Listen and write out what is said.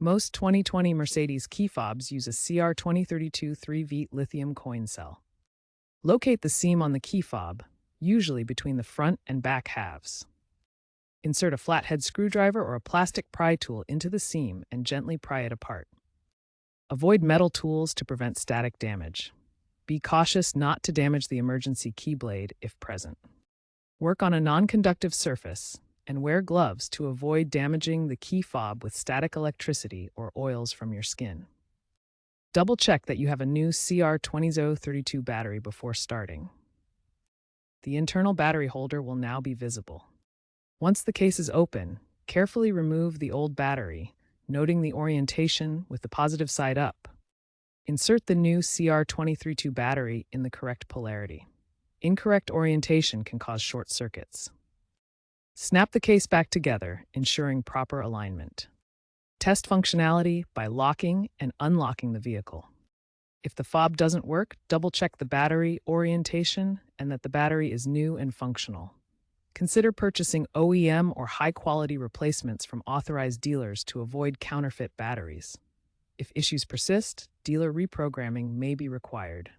Most 2020 Mercedes key fobs use a CR2032 3V lithium coin cell. Locate the seam on the key fob, usually between the front and back halves. Insert a flathead screwdriver or a plastic pry tool into the seam and gently pry it apart. Avoid metal tools to prevent static damage. Be cautious not to damage the emergency key blade if present. Work on a non-conductive surface and wear gloves to avoid damaging the key fob with static electricity or oils from your skin. Double-check that you have a new CR2032 battery before starting. The internal battery holder will now be visible. Once the case is open, carefully remove the old battery, noting the orientation with the positive side up. Insert the new CR2032 battery in the correct polarity. Incorrect orientation can cause short circuits. Snap the case back together, ensuring proper alignment. Test functionality by locking and unlocking the vehicle. If the fob doesn't work, double-check the battery orientation and that the battery is new and functional. Consider purchasing OEM or high-quality replacements from authorized dealers to avoid counterfeit batteries. If issues persist, dealer reprogramming may be required.